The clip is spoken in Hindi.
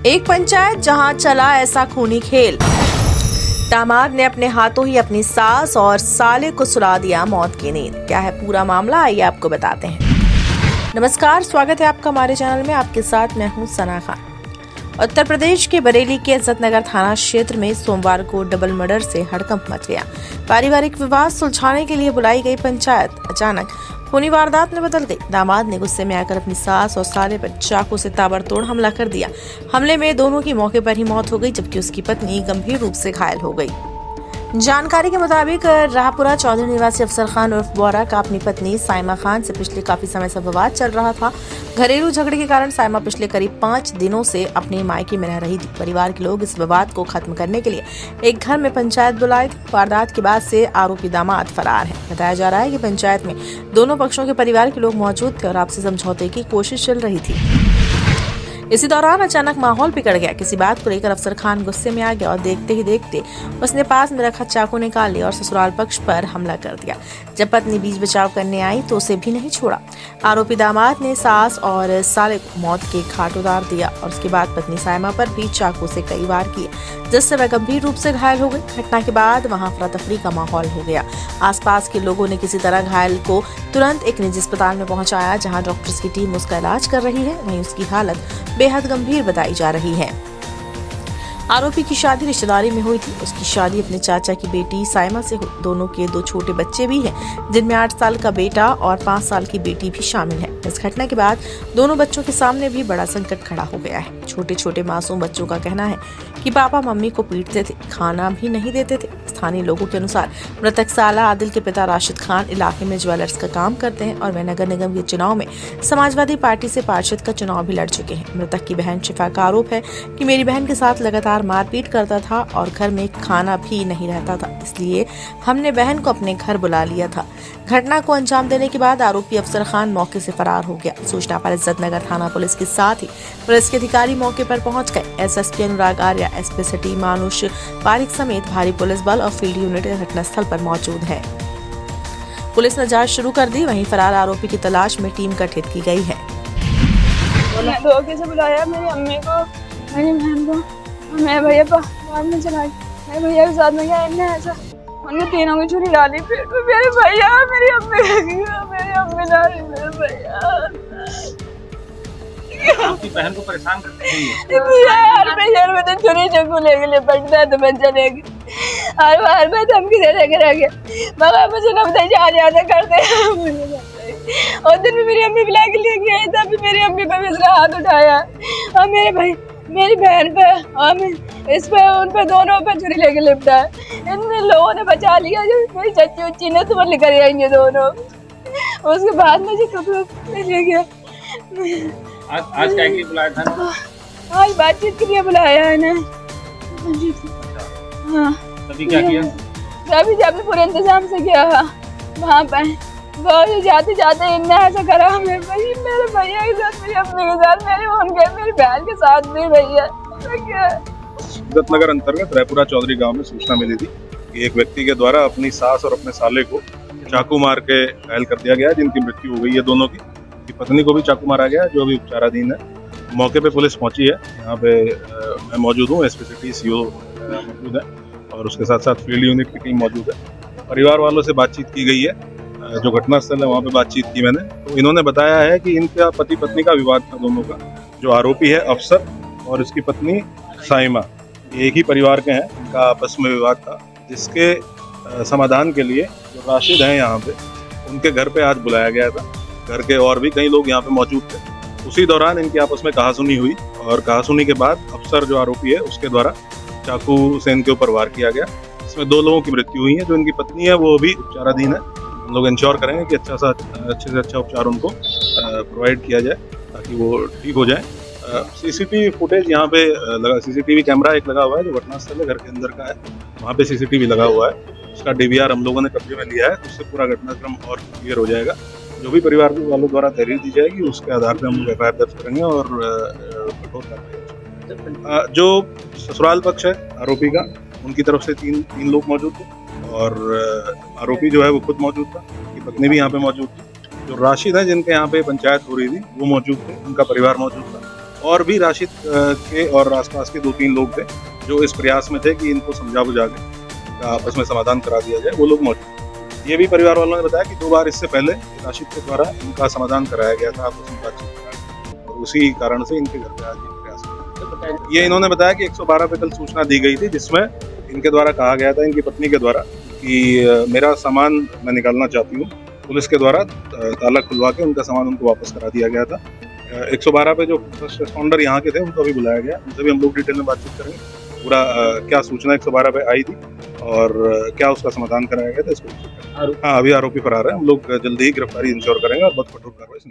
एक पंचायत जहां चला ऐसा खूनी खेल। दामाद ने अपने हाथों ही अपनी सास और साले को सुला दिया मौत की नींद। क्या है पूरा मामला, आइए आपको बताते हैं। नमस्कार, स्वागत है आपका हमारे चैनल में। आपके साथ मैं हूं सना खान। उत्तर प्रदेश के बरेली के इज्जतनगर थाना क्षेत्र में सोमवार को डबल मर्डर से हड़कंप मच गया। पारिवारिक विवाद सुलझाने के लिए बुलाई गई पंचायत अचानक खूनी वारदात में बदल गई। दामाद ने गुस्से में आकर अपनी सास और साले पर चाकू से ताबड़तोड़ हमला कर दिया। हमले में दोनों की मौके पर ही मौत हो गई, जबकि उसकी पत्नी गंभीर रूप से घायल हो गई। जानकारी के मुताबिक राहपुरा चौधरी निवासी अफसर खान उर्फ बोरा का अपनी पत्नी साइमा खान से पिछले काफी समय से विवाद चल रहा था। घरेलू झगड़े के कारण साइमा पिछले करीब 5 दिनों से अपने मायके में रह रही थी। परिवार के लोग इस विवाद को खत्म करने के लिए एक घर में पंचायत बुलाई थी। वारदात के बाद से आरोपी दामाद फरार है। बताया जा रहा है कि पंचायत में दोनों पक्षों के परिवार के लोग मौजूद थे और आपसी समझौते की कोशिश चल रही थी। इसी दौरान अचानक माहौल बिगड़ गया। किसी बात को लेकर अफसर खान गुस्से में आ गया और देखते ही देखते उसने पास में रखा चाकू निकाल लिया और ससुराल पक्ष पर हमला कर दिया। जब पत्नी बीच बचाव करने आई तो उसे भी नहीं छोड़ा। आरोपी दामाद ने सास और साले को मौत के घाट उतार दिया और उसके बाद पत्नी साइमा पर भी चाकू से कई वार किए, जिससे वह गंभीर रूप से घायल हो गई। घटना के बाद वहां अफरा-तफरी का माहौल हो गया। आसपास के लोगों ने किसी तरह घायल को तुरंत एक निजी अस्पताल में पहुंचाया, जहां डॉक्टर्स की टीम उसका इलाज कर रही है। वहीं उसकी हालत बेहद गंभीर बताई जा रही है। आरोपी की शादी रिश्तेदारी में हुई थी। उसकी शादी अपने चाचा की बेटी साइमा से हुई। दोनों के 2 छोटे बच्चे भी हैं, जिनमें 8 साल का बेटा और 5 साल की बेटी भी शामिल है। इस घटना के बाद दोनों बच्चों के सामने भी बड़ा संकट खड़ा हो गया है। छोटे छोटे मासूम बच्चों का कहना है कि पापा मम्मी को पीटते थे, खाना भी नहीं देते थे। स्थानीय लोगों के अनुसार मृतक साला आदिल के पिता राशिद खान इलाके में ज्वेलर्स का काम करते हैं और वह नगर निगम के चुनाव में समाजवादी पार्टी से पार्षद का चुनाव भी लड़ चुके हैं। मृतक की बहन शिफा का आरोप है कि मेरी बहन के साथ लगातार मारपीट करता था और घर में खाना भी नहीं रहता था, इसलिए हमने बहन को अपने घर बुला लिया था। घटना को अंजाम देने के बाद आरोपी अफसर खान मौके से फरार हो गया। सूचना पर इज्जतनगर थाना पुलिस के साथ ही पुलिस के अधिकारी मौके पर पहुंच गए। एसएसपी अनुराग आर्या, एसपी सिटी मानुष पारिक समेत भारी पुलिस बल और फील्ड यूनिट घटनास्थल पर मौजूद है। पुलिस ने जांच शुरू कर दी। वहीं फरार आरोपी की तलाश में टीम गठित की गई है। धोखे से बुलाया मेरी अम्मी को, मेरी बहन को, मैं भैया बाद में चला गया। मैं भैया के साथ में गया, इनने ऐसा उनके तीनों की छुरी डाली पेट में। मेरे भैया, मेरी अम्मी डाली मेरे भैया। आपकी बहन को परेशान करते हैं यार मैं तो छुरी चाकू लेके लिपटता है तो मैं चलेगी। हर बार मैं धमकी दे रह गया, मगर मुझे न बताइए ज्यादा करते हैं। और दिन में मेरी अम्मी बुला के लेके आई, तब भी मेरी अम्मी पे इसका हाथ उठाया और मेरे भाई मेरी बहन पे और इस पे उन पे दोनों पे छुरी लेके लिपटा है। इन लोगों ने बचा लिया, जो मेरी चच्ची उच्ची ने तुम्हें लेकर आएंगे दोनों। उसके बाद मुझे कपड़े ले गया। आज क्या के लिए बुलाया था? आज बातचीत के लिए बुलाया है ना। हाँ, तभी क्या किया? तभी जब पूरे इंतजाम से किया वहाँ पे बहुत जाते जाते इन्हें ऐसा करा। मेरे भैया के साथ, मेरी अम्मी के साथ, मेरी बहन के साथ भी भैया। इज्जतनगर अंतर्गत राहपुरा चौधरी गांव में सूचना मिली थी कि एक व्यक्ति के द्वारा अपनी सास और अपने साले को चाकू मार के घायल कर दिया गया, जिनकी मृत्यु हो गई है। दोनों की पत्नी को भी चाकू मारा गया, जो अभी उपचाराधीन है। मौके पे पुलिस पहुंची है। यहाँ पे मैं मौजूद हूँ, एसपी सिटी सीओ मौजूद है और उसके साथ साथ फील्ड यूनिट की टीम मौजूद है। परिवार वालों से बातचीत की गई है। जो घटनास्थल है वहाँ पे बातचीत की मैंने, तो इन्होंने बताया है कि इनका पति पत्नी का विवाद था दोनों का। जो आरोपी है अफसर और इसकी पत्नी साइमा, एक ही परिवार के हैं। इनका आपस में विवाद था, जिसके समाधान के लिए जो राशिद हैं यहाँ पे, उनके घर पे आज बुलाया गया था। घर के और भी कई लोग यहाँ पे मौजूद थे। उसी दौरान इनकी आपस में कहासुनी हुई और कहासुनी के बाद अफसर जो आरोपी है उसके द्वारा चाकू से इनके ऊपर वार किया गया। इसमें 2 लोगों की मृत्यु हुई है। जो इनकी पत्नी है वो भी उपचाराधीन है। हम लोग इंश्योर करेंगे कि अच्छे से अच्छा उपचार उनको प्रोवाइड किया जाए ताकि वो ठीक हो जाए। सीसीटीवी फुटेज यहाँ पे लगा, सीसीटीवी कैमरा एक लगा हुआ है जो घटनास्थल है घर के अंदर का है, वहाँ पे सीसीटीवी लगा हुआ है। उसका डीवीआर हम लोगों ने कब्जे में लिया है, उससे पूरा घटनाक्रम और क्लियर हो जाएगा। जो भी परिवार वालों द्वारा तहरीर दी जाएगी उसके आधार पर हम लोग एफआईआर दर्ज करेंगे और कठोर कार्रवाई। जो ससुराल पक्ष है आरोपी का, उनकी तरफ से तीन लोग मौजूद थे और आरोपी जो है वो खुद मौजूद था, उनकी पत्नी भी यहाँ पे मौजूद थी। जो राशिद है जिनके यहाँ पे पंचायत हो रही थी वो मौजूद थे, उनका परिवार मौजूद था और भी राशिद के और आसपास के 2-3 लोग थे जो इस प्रयास में थे कि इनको समझा बुझा के आपस में समाधान करा दिया जाए, वो लोग मौजूद। ये भी परिवार वालों ने बताया कि 2 बार इससे पहले राशिद के द्वारा इनका समाधान कराया गया था आपस में बातचीत करा, और उसी कारण से इनके घर पे आज ये प्रयास किया। ये इन्होंने बताया कि 112 पे कल सूचना दी गई थी जिसमें इनके द्वारा कहा गया था, इनकी पत्नी के द्वारा, कि मेरा सामान मैं निकालना चाहती हूँ। पुलिस के द्वारा ताला खुलवा के उनका सामान उनको वापस करा दिया गया था। 112 पे जो फर्स्ट रिस्पॉन्डर यहाँ के थे उनको अभी बुलाया गया, उनसे भी हम लोग डिटेल में बातचीत करेंगे। पूरा क्या सूचना 112 पे आई थी और क्या उसका समाधान कराया गया था इसको। हाँ, अभी आरोपी फरार है, हम लोग जल्दी ही गिरफ्तारी इंश्योर करेंगे और बहुत कठोर कार्रवाई सुनिश्चित